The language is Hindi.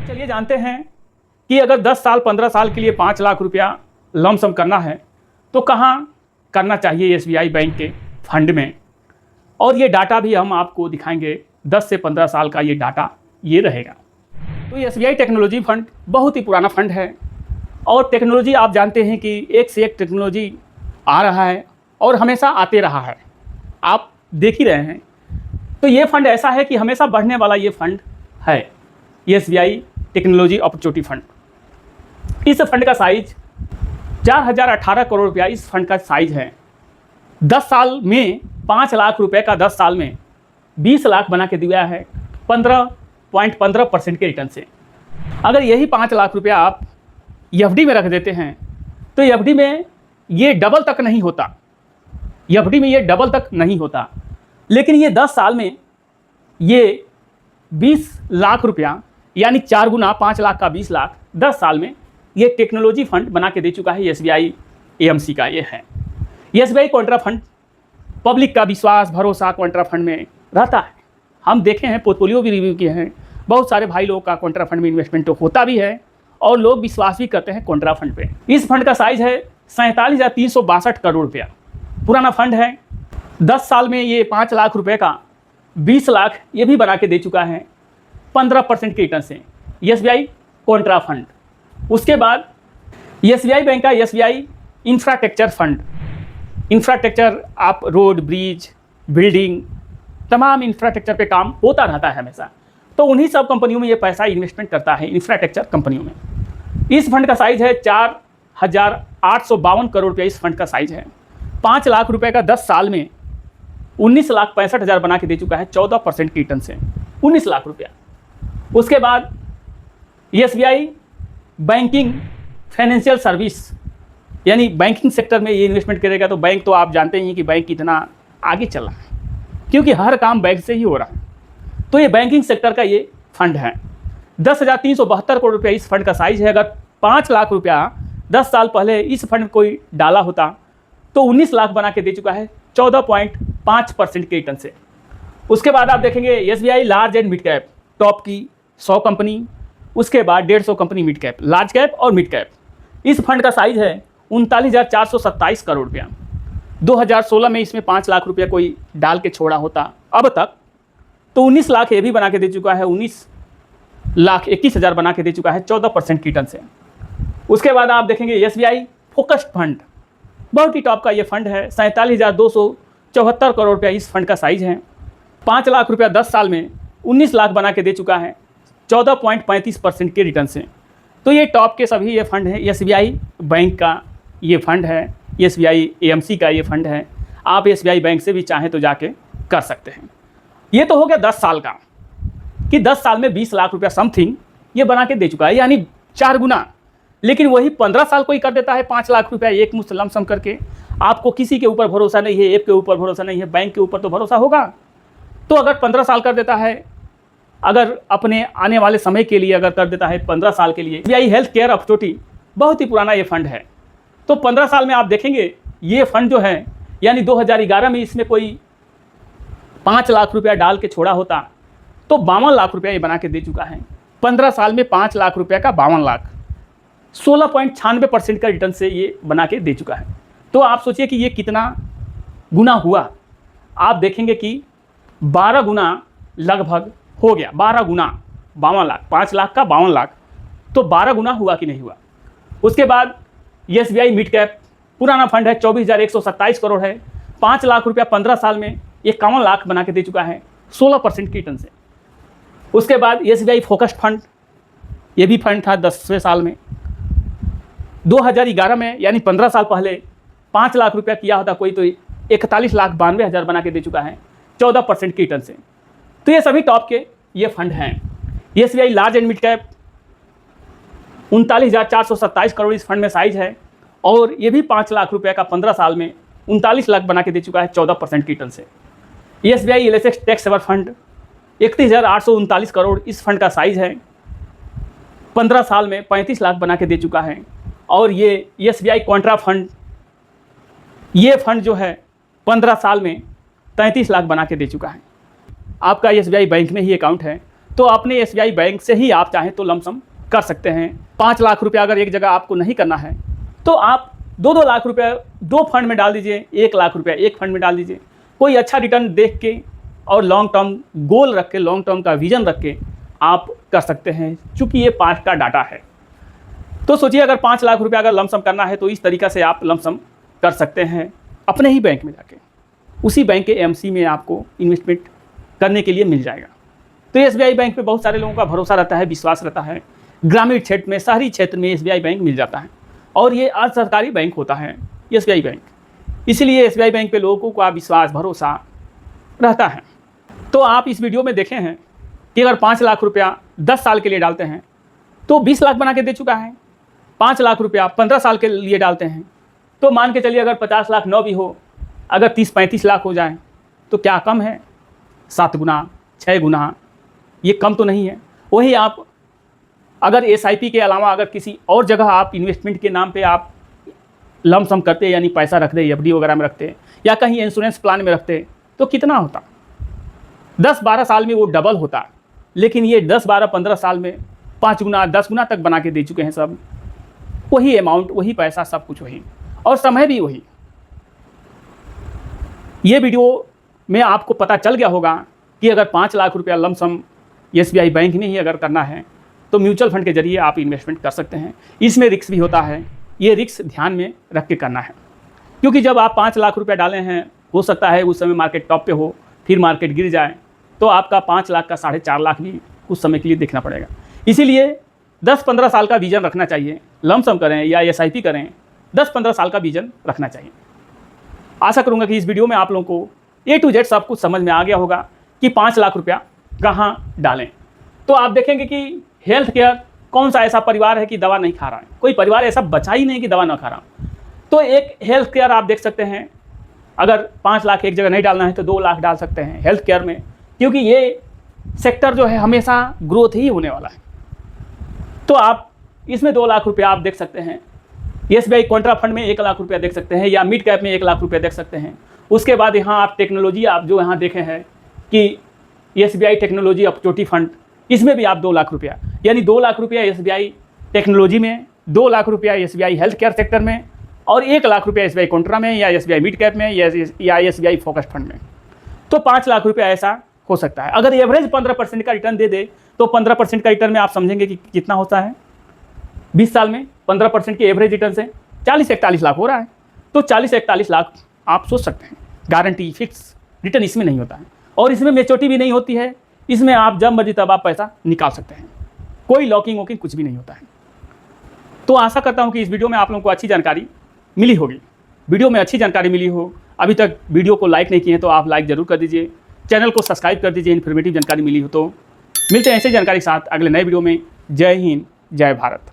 चलिए जानते हैं कि अगर 10 साल 15 साल के लिए 5 लाख रुपया लमसम करना है तो कहाँ करना चाहिए एसबीआई बैंक के फंड में। और ये डाटा भी हम आपको दिखाएंगे। 10 से 15 साल का ये डाटा ये रहेगा। तो ये एसबीआई टेक्नोलॉजी फंड बहुत ही पुराना फंड है और टेक्नोलॉजी आप जानते हैं कि एक से एक टेक्नोलॉजी आ रहा है और हमेशा आते रहा है, आप देख ही रहे हैं। तो ये फंड ऐसा है कि हमेशा बढ़ने वाला ये फंड है, ये एसबीआई टेक्नोलॉजी अपॉर्चुनिटी फंड। इस फंड का साइज 4018 करोड़ रुपया इस फंड का साइज है। 10 साल में 5 लाख रुपए का 10 साल में 20 लाख बना के दिया है 15.15% के रिटर्न से। अगर यही 5 लाख रुपया आप एफडी में रख देते हैं तो एफडी में ये डबल तक नहीं होता, एफडी में ये डबल तक नहीं होता। लेकिन ये 10 साल में ये 20 लाख रुपया यानी 4 गुना 5 लाख का 20 लाख 10 साल में ये टेक्नोलॉजी फंड बना के दे चुका है एसबीआई एएमसी का। ये है एसबीआई कॉन्ट्रा फंड, पब्लिक का विश्वास भरोसा कॉन्ट्रा फंड में रहता है। हम देखे हैं, पोर्टफोलियो भी रिव्यू किए हैं, बहुत सारे भाई लोगों का कॉन्ट्रा फंड में इन्वेस्टमेंट तो होता भी है और लोग विश्वास भी करते हैं कॉन्ट्रा फंड पे। इस फंड का साइज है 47,362 करोड़ रुपया, पुराना फंड है। 10 साल में ये 5 लाख रुपए का 20 लाख ये भी बना के दे चुका है 15% के रिटर्न से, एसबीआई कॉन्ट्रा फंड। उसके बाद एसबीआई बैंक का एसबीआई इंफ्रास्ट्रक्चर फंड। इंफ्रास्ट्रक्चर, आप रोड ब्रिज बिल्डिंग तमाम इंफ्रास्ट्रक्चर पे काम होता रहता है हमेशा, तो उन्हीं सब कंपनियों में ये पैसा इन्वेस्टमेंट करता है, इंफ्रास्ट्रक्चर कंपनियों में। इस फंड का साइज है 4,852 करोड़ रुपया इस फंड का साइज है। 5 लाख रुपए का 10 साल में 19,65,000 बना के दे चुका है 14% की रिटर्न से, 19 लाख रुपया। उसके बाद एसबीआई बैंकिंग फाइनेंशियल सर्विस, यानी बैंकिंग सेक्टर में ये इन्वेस्टमेंट करेगा। तो बैंक तो आप जानते ही हैं कि बैंक कितना आगे चल रहा है, क्योंकि हर काम बैंक से ही हो रहा है। तो ये बैंकिंग सेक्टर का ये फंड है। 10,372 करोड़ रुपया इस फंड का साइज है। अगर 5 लाख रुपया 10 साल पहले इस फंड कोई डाला होता तो 19 लाख बना के दे चुका है 14.5% के रिटर्न से। उसके बाद आप देखेंगे SBI large and mid cap, top की 100 कंपनी, उसके बाद 150 company mid cap, large cap और मिड कैप। इस फंड का साइज है 39,427 करोड़ रुपया। 2016 में इसमें 5 लाख रुपया कोई डाल के छोड़ा होता अब तक तो 19 लाख ये भी बना के दे चुका है, 19,21,000 बना के दे चुका है 14% की रिटर्न से। उसके बाद आप देखेंगे एसबीआई फोकस्ड फंड, बहुत ही टॉप का ये फंड है। 47,274 करोड़ रुपया इस फंड का साइज है। 5 लाख रुपया 10 साल में 19 लाख बना के दे चुका है 14.35% के रिटर्न से। तो ये टॉप के सभी ये फंड है। एसबीआई बैंक का ये फंड है, एसबीआई एएमसी का ये फंड है। आप एसबीआई बैंक से भी चाहें तो जाके कर सकते हैं। ये तो हो गया 10 साल का, कि 10 साल में 20 लाख रुपया समथिंग ये बना के दे चुका है, यानी 4 गुना। लेकिन वही 15 साल कोई कर देता है 5 लाख रुपया एक मुश्त लमसम करके। आपको किसी के ऊपर भरोसा नहीं है, ऐप के ऊपर भरोसा नहीं है, बैंक के ऊपर तो भरोसा होगा। तो अगर 15 साल कर देता है, अगर अपने आने वाले समय के लिए अगर कर देता है 15 साल के लिए, एसबीआई हेल्थ केयर अपॉर्चुनिटी बहुत ही पुराना ये फंड है। तो 15 साल में आप देखेंगे ये फंड जो है, यानी 2011 में इसमें कोई 5 लाख रुपया डाल के छोड़ा होता तो 52 लाख रुपया ये बना के दे चुका है। 15 साल में 5 लाख रुपया का 52 लाख, 16.96% का रिटर्न से ये बना के दे चुका है। तो आप सोचिए कि ये कितना गुना हुआ। आप देखेंगे कि 12 गुना लगभग हो गया, 12 गुना 52 लाख, 5 लाख का 52 लाख, तो 12 गुना हुआ कि नहीं हुआ। उसके बाद एसबीआई मिड कैप पुराना फंड है, 24,127 करोड़ है। 5 लाख रुपया 15 साल में 51 लाख बना के दे चुका है 16% की रिटर्न से। उसके बाद एसबीआई फोकस्ड फंड, ये भी फंड था 10वें साल में। 2011 में यानी 15 साल पहले 5 लाख रुपया किया होता कोई तो 41,92,000 बना के दे चुका है 14% की रिटर्न से। तो ये सभी टॉप के ये फंड हैं। SBI large and mid cap 39,427 crore इस फंड में साइज है और ये भी 5 लाख रुपये का 15 साल में 39 लाख बना के दे चुका है 14% की रिटर्न से। SBI ELSS tax saver fund 31,839 crore इस फंड का साइज है, 15 साल में 35 लाख बना के दे चुका है। और ये एसबीआई कॉन्ट्रा फंड, ये फंड जो है 15 साल में 33 लाख बना के दे चुका है। आपका एसबीआई बैंक में ही अकाउंट है तो अपने SBI बैंक से ही आप चाहें तो लमसम कर सकते हैं। 5 लाख रुपया अगर एक जगह आपको नहीं करना है तो आप 2-2 लाख रुपया 2 फंड में डाल दीजिए, 1 लाख रुपया एक फंड में डाल दीजिए। कोई अच्छा रिटर्न देख के और लॉन्ग टर्म गोल रख के, लॉन्ग टर्म का विजन रख के आप कर सकते हैं, चूँकि ये 5 का डाटा है। तो सोचिए अगर 5 लाख रुपया अगर लमसम करना है तो इस तरीक़ा से आप लमसम कर सकते हैं अपने ही बैंक में जाके। उसी बैंक के AMC में आपको इन्वेस्टमेंट करने के लिए मिल जाएगा। तो SBI बैंक पे बहुत सारे लोगों का भरोसा रहता है, विश्वास रहता है। ग्रामीण क्षेत्र में, शहरी क्षेत्र में SBI बैंक मिल जाता है और ये अर्ध सरकारी बैंक होता है SBI बैंक, इसलिए SBI बैंक पे लोगों का विश्वास, भरोसा रहता है। तो आप इस वीडियो में देखे हैं कि अगर 5 लाख रुपया 10 साल के लिए डालते हैं तो 20 लाख बना के दे चुका है। 5 लाख रुपया 15 साल के लिए डालते हैं तो मान के चलिए अगर 50 लाख न भी हो, अगर 30-35 लाख हो जाए तो क्या कम है? 7 गुना, 6 गुना, ये कम तो नहीं है। वही आप अगर SIP के अलावा अगर किसी और जगह आप इन्वेस्टमेंट के नाम पे आप लमसम करते, यानी पैसा रखते, FD वगैरह में रखते या कहीं इंश्योरेंस प्लान में रखते तो कितना होता? 10-12 साल में वो डबल होता। लेकिन ये 10-12-15 साल में 5 गुना 10 गुना तक बना के दे चुके हैं सब। वही अमाउंट, वही पैसा, सब कुछ वही, और समय भी वही। ये वीडियो में आपको पता चल गया होगा कि अगर 5 लाख रुपया लमसम SBI बैंक में ही अगर करना है तो म्यूचुअल फंड के जरिए आप इन्वेस्टमेंट कर सकते हैं। इसमें रिस्क भी होता है, ये रिस्क ध्यान में रख के करना है, क्योंकि जब आप 5 लाख रुपया डालें हैं, हो सकता है उस समय मार्केट टॉप पे हो, फिर मार्केट गिर जाए तो आपका 5 लाख का 4.5 लाख भी कुछ समय के लिए देखना पड़ेगा। इसीलिए 10-15 साल का विजन रखना चाहिए। लमसम करें या SIP करें, 10-15 साल का विजन रखना चाहिए। आशा करूँगा कि इस वीडियो में आप लोगों को A to Z सब कुछ समझ में आ गया होगा कि 5 लाख रुपया कहाँ डालें। तो आप देखेंगे कि हेल्थ केयर कौन सा ऐसा परिवार है कि दवा नहीं खा रहा है? कोई परिवार ऐसा बचा ही नहीं कि दवा ना खा रहा। तो एक हेल्थ केयर आप देख सकते हैं, अगर 5 लाख एक जगह नहीं डालना है तो 2 लाख डाल सकते हैं हेल्थ केयर में, क्योंकि ये सेक्टर जो है हमेशा ग्रोथ ही होने वाला है। तो आप इसमें 2 लाख रुपया आप देख सकते हैं। SBI कॉन्ट्रा फंड में 1 लाख रुपया देख सकते हैं, या मिड कैप में 1 लाख रुपया देख सकते हैं। उसके बाद यहाँ आप टेक्नोलॉजी आप जो यहाँ देखे हैं कि SBI टेक्नोलॉजी अपॉर्चुनिटी फंड, इसमें भी आप 2 लाख रुपया, यानी 2 लाख रुपया SBI टेक्नोलॉजी में, 2 लाख रुपया SBI हेल्थ केयर सेक्टर में, और 1 लाख रुपया SBI कॉन्ट्रा में या SBI मिड कैप में या SBI फोकस फंड में। तो 5 लाख रुपया ऐसा हो सकता है। अगर एवरेज 15% का रिटर्न दे दे तो 15% का रिटर्न में आप समझेंगे कि कितना होता है। 20 साल में 15% के एवरेज रिटर्न से 40-41 लाख हो रहा है। तो 40-41 लाख आप सोच सकते हैं। गारंटी फिक्स रिटर्न इसमें नहीं होता है, और इसमें मैच्योरिटी भी नहीं होती है। इसमें आप जब मर्जी तब आप पैसा निकाल सकते हैं, कोई लॉकिंग वॉकिंग कुछ भी नहीं होता है। तो आशा करता हूँ कि इस वीडियो में आप लोगों को अच्छी जानकारी मिली होगी। वीडियो में अच्छी जानकारी मिली हो, अभी तक वीडियो को लाइक नहीं किए हैं तो आप लाइक ज़रूर कर दीजिए, चैनल को सब्सक्राइब कर दीजिए। इन्फॉर्मेटिव जानकारी मिली हो तो मिलते हैं ऐसे जानकारी के साथ अगले नए वीडियो में। जय हिंद, जय भारत।